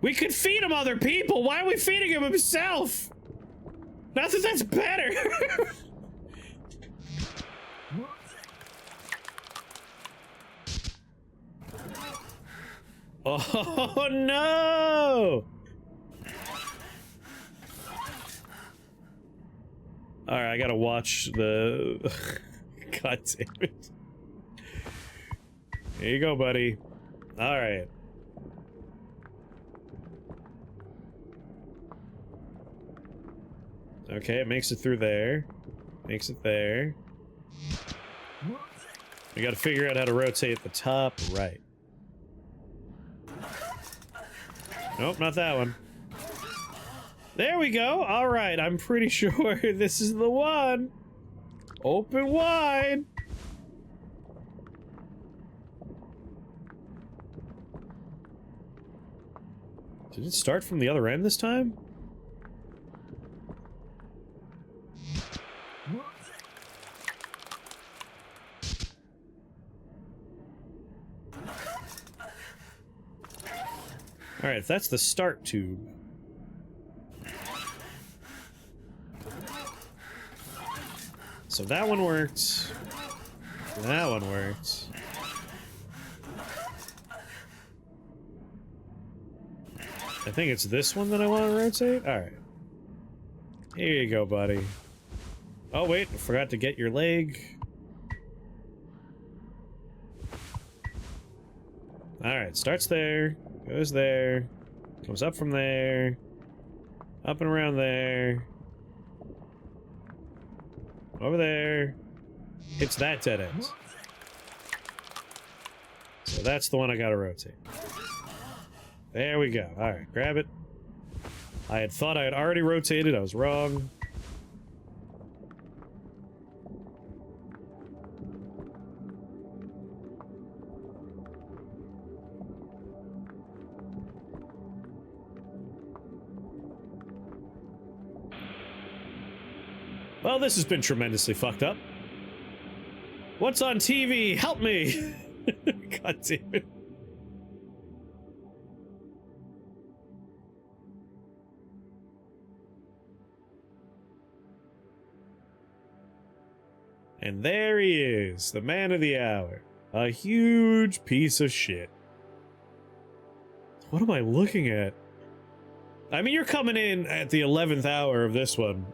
We could feed him other people! Why are we feeding him himself? Not that that's better! Oh no! Alright, I gotta watch the... God damn it. Here you go, buddy. Alright. Okay, it makes it through there. Makes it there. We gotta figure out how to rotate the top right. Nope, not that one. There we go! Alright, I'm pretty sure this is the one! Open wide! Did it start from the other end this time? Alright, if that's the start tube. So that one worked. That one worked. I think it's this one that I want to rotate? Alright. Here you go, buddy. Oh, wait, I forgot to get your leg. Alright, starts there, goes there, comes up from there, up and around there, over there, hits that dead end. So that's the one I gotta rotate. There we go. Alright, grab it. I had thought I had already rotated, I was wrong. Well, this has been tremendously fucked up. What's on TV? Help me! God damn it. And there he is, the man of the hour. A huge piece of shit. What am I looking at? I mean, you're coming in at the 11th hour of this one.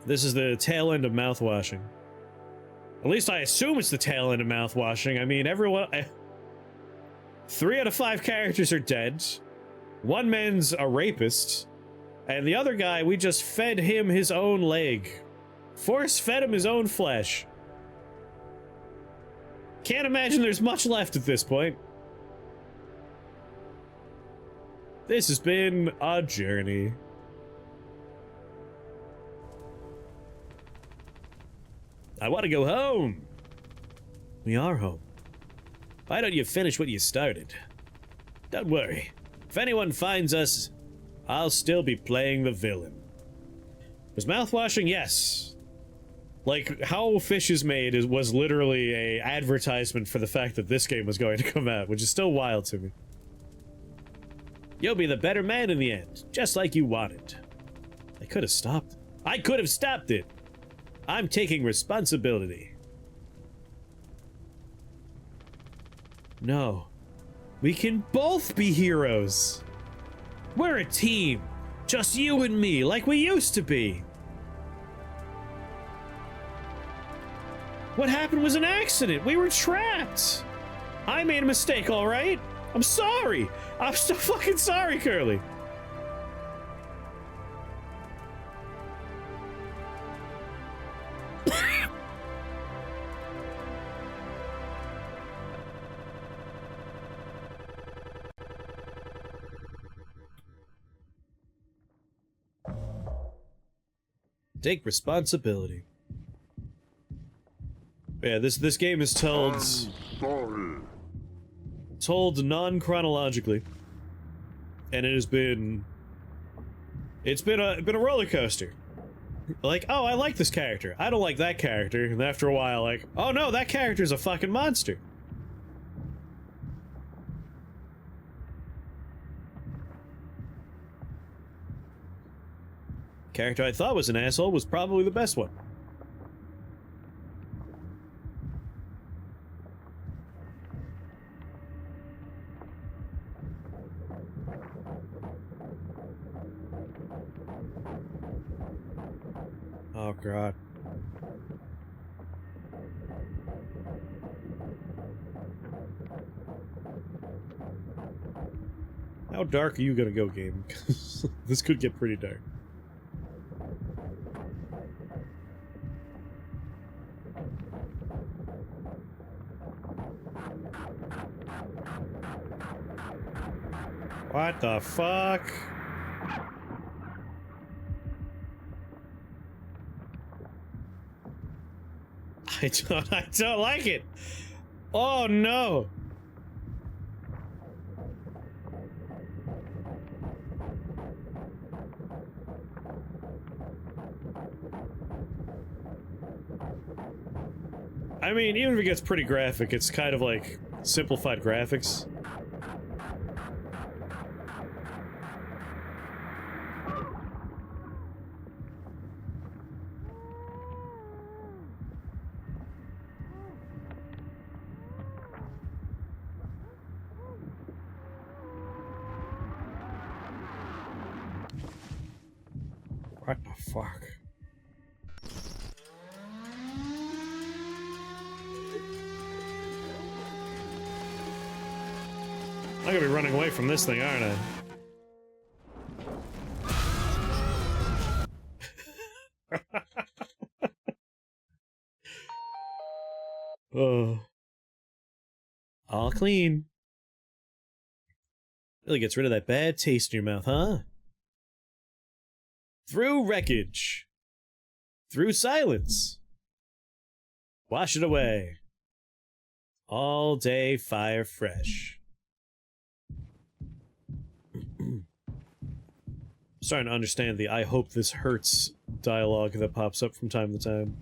This is the tail end of Mouthwashing. At least I assume it's the tail end of Mouthwashing. I mean, everyone... 3 out of 5 characters are dead. One man's a rapist. And the other guy, we just fed him his own leg. Force-fed him his own flesh. Can't imagine there's much left at this point. This has been a journey. I want to go home. We are home. Why don't you finish what you started? Don't worry. If anyone finds us, I'll still be playing the villain. Was Mouthwashing? Yes. Like, How Fish is Made was literally a advertisement for the fact that this game was going to come out, which is still wild to me. You'll be the better man in the end, just like you wanted. I could have stopped. I could have stopped it! I'm taking responsibility. No. We can both be heroes. We're a team. Just you and me, like we used to be. What happened was an accident. We were trapped. I made a mistake, all right? I'm sorry. I'm so fucking sorry, Curly. Take responsibility. Yeah, this game is told non-chronologically, and it's been a roller coaster. Like, oh, I like this character. I don't like that character, and after a while, like, oh no, that character's a fucking monster. Character I thought was an asshole was probably the best one. Oh god. How dark are you gonna go, game? This could get pretty dark. What the fuck? I don't like it. Oh no. I mean, even if it gets pretty graphic, it's kind of like simplified graphics. What the fuck? I'm gonna be running away from this thing, aren't I? Oh. All clean. Really gets rid of that bad taste in your mouth, huh? Through wreckage. Through silence. Wash it away. All day fire fresh. Starting to understand the "I hope this hurts" dialogue that pops up from time to time.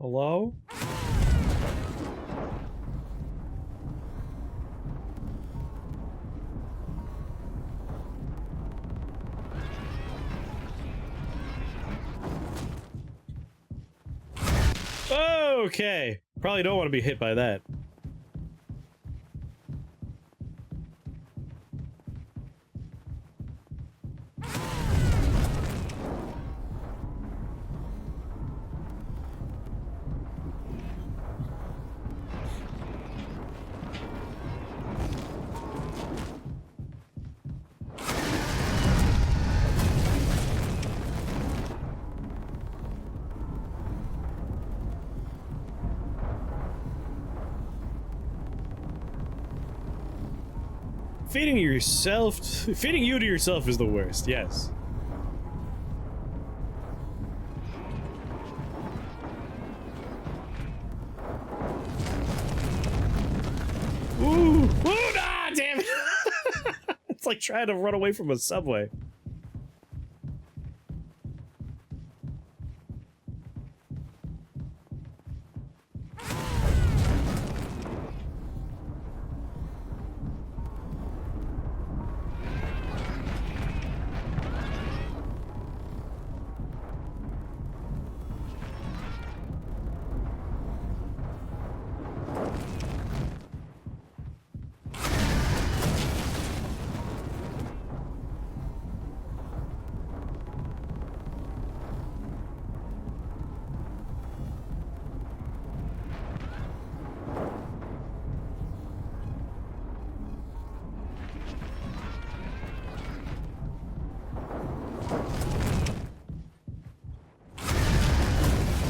Hello? Okay. Probably don't want to be hit by that. Feeding you to yourself is the worst, yes. Ooh! Ooh! Ah, damn it! It's like trying to run away from a subway.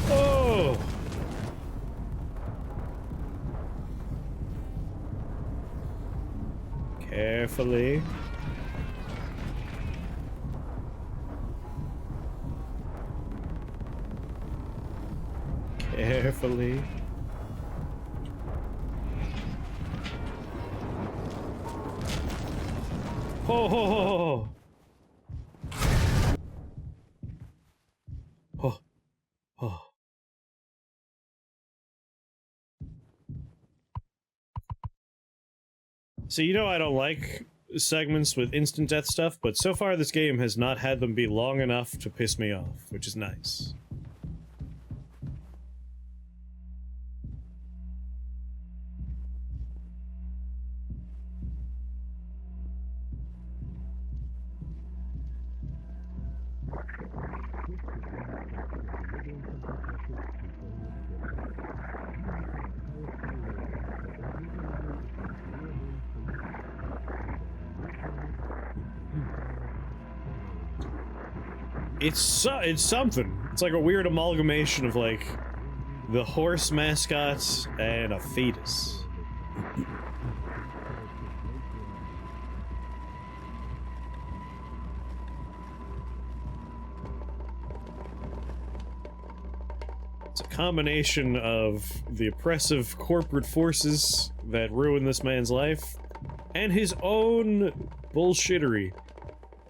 Oh! Carefully. Carefully. Ho ho ho ho! Ho. Oh. So you know I don't like segments with instant death stuff, but so far this game has not had them be long enough to piss me off, which is nice. It's something. It's like a weird amalgamation of like the horse mascots and a fetus. It's a combination of the oppressive corporate forces that ruin this man's life, and his own bullshittery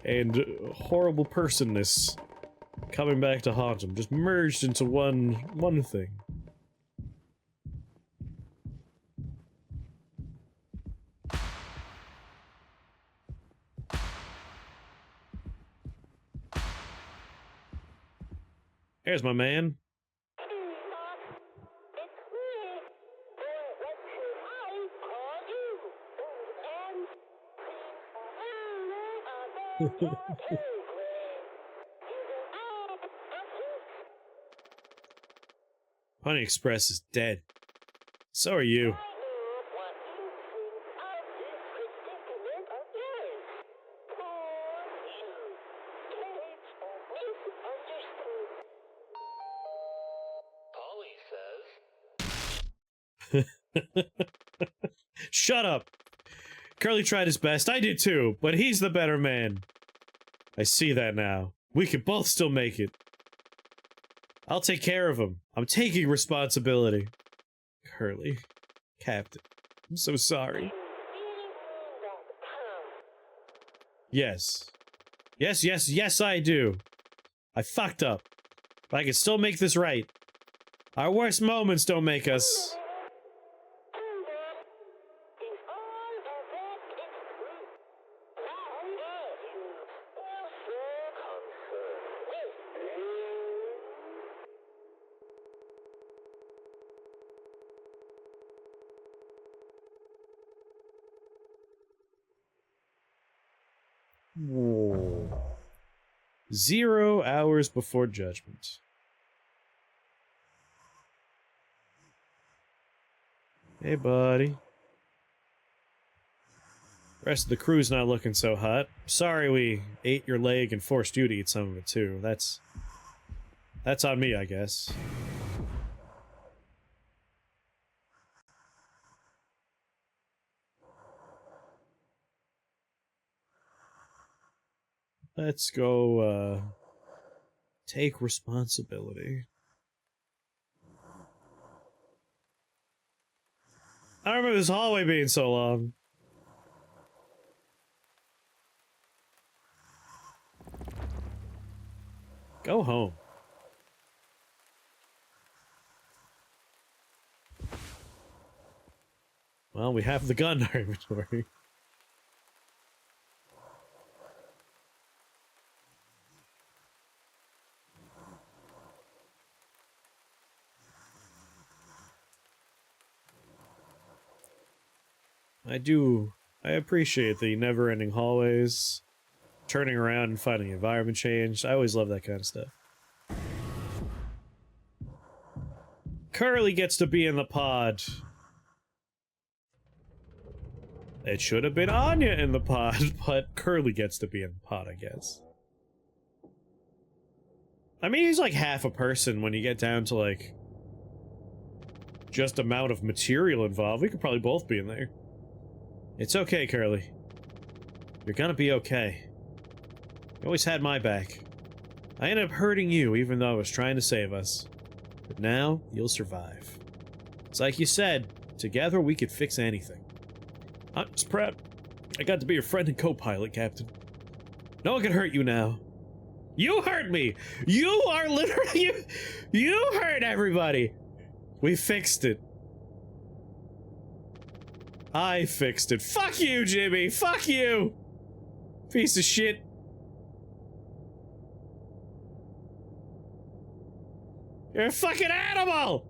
and horrible personness coming back to haunt him, just merged into one thing. There's my man. Pony Express is dead. So are you. Shut up! Curly tried his best, I did too, but he's the better man. I see that now. We can both still make it. I'll take care of him. I'm taking responsibility. Curly. Captain. I'm so sorry. Yes. Yes, I do. I fucked up. But I can still make this right. Our worst moments don't make us... Whoa. 0 hours before judgment. Hey, buddy. The rest of the crew's not looking so hot. Sorry we ate your leg and forced you to eat some of it too. That's on me, I guess. Let's go, take responsibility. I don't remember this hallway being so long. Go home. Well, we have the gun in our inventory. I appreciate the never-ending hallways, turning around and finding environment change. I always love that kind of stuff. Curly gets to be in the pod. It should have been Anya in the pod, but Curly gets to be in the pod, I guess. I mean, he's like half a person when you get down to, like, just amount of material involved. We could probably both be in there. It's okay, Curly. You're gonna be okay. You always had my back. I ended up hurting you, even though I was trying to save us. But now, you'll survive. It's like you said, together we could fix anything. I'm just proud I got to be your friend and co-pilot, Captain. No one can hurt you now. You hurt me! You are literally... You hurt everybody! We fixed it. I fixed it. Fuck you, Jimmy! Fuck you! Piece of shit. You're a fucking animal!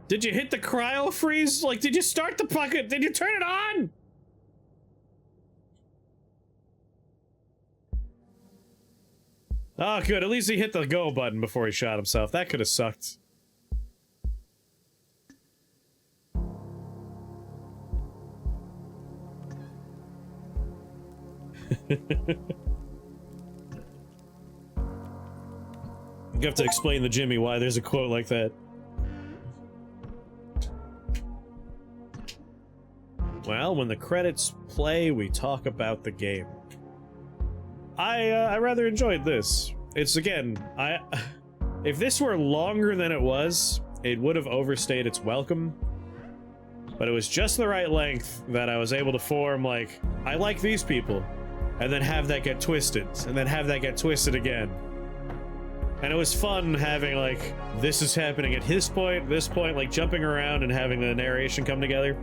Did you hit the cryo freeze? Like, did you start the bucket? Did you turn it on? Oh, good. At least he hit the go button before he shot himself. That could have sucked. You have to explain to Jimmy why there's a quote like that. Well, when the credits play, we talk about the game. I rather enjoyed this. It's, again, if this were longer than it was, it would have overstayed its welcome. But it was just the right length that I was able to form, like, I like these people, and then have that get twisted, and then have that get twisted again. And it was fun having, like, this is happening at his point, this point, like, jumping around and having the narration come together.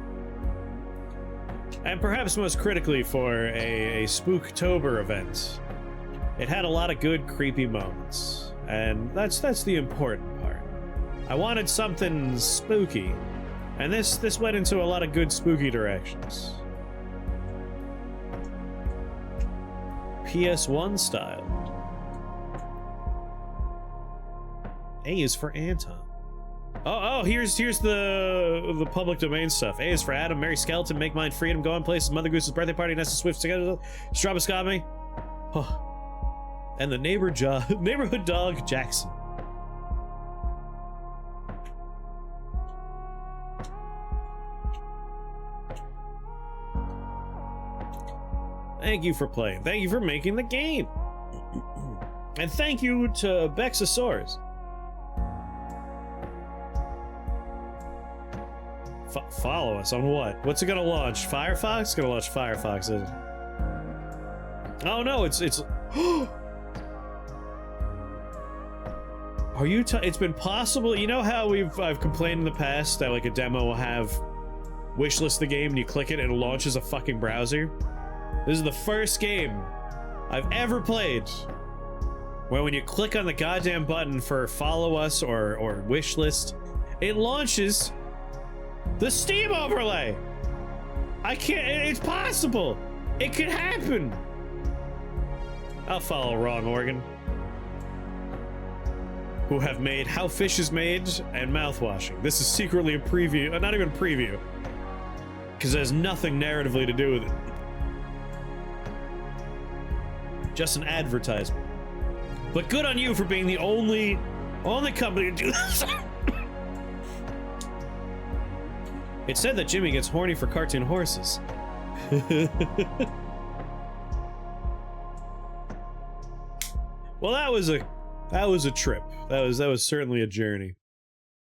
And perhaps most critically for a Spooktober event, it had a lot of good creepy moments. And that's the important part. I wanted something spooky. And this went into a lot of good spooky directions. PS1 style. A is for Anton. Oh, here's the public domain stuff. A is for Adam, Mary Skeleton, Make Mine Freedom, Go on Places, Mother Goose's Birthday Party, Nessa Swift, Strabascami. Oh. And the neighborhood dog, Jackson. Thank you for playing. Thank you for making the game. And thank you to Bexosaurus. Follow us on what? What's it gonna launch? Firefox? It's gonna launch Firefox, isn't it? Oh no, it's Are you it's been possible, you know how I've complained in the past that like a demo will have wishlist the game and you click it and it launches a fucking browser? This is the first game I've ever played where when you click on the goddamn button for follow us or wishlist, it launches the Steam overlay. I can't, it's possible. It could happen. I'll follow Wrong Organ, who have made How Fish is Made and Mouthwashing. This is secretly a preview, not even a preview, because it has nothing narratively to do with it. Just an advertisement. But good on you for being the only company to do this. It said that Jimmy gets horny for cartoon horses. Well, that was a trip. That was certainly a journey.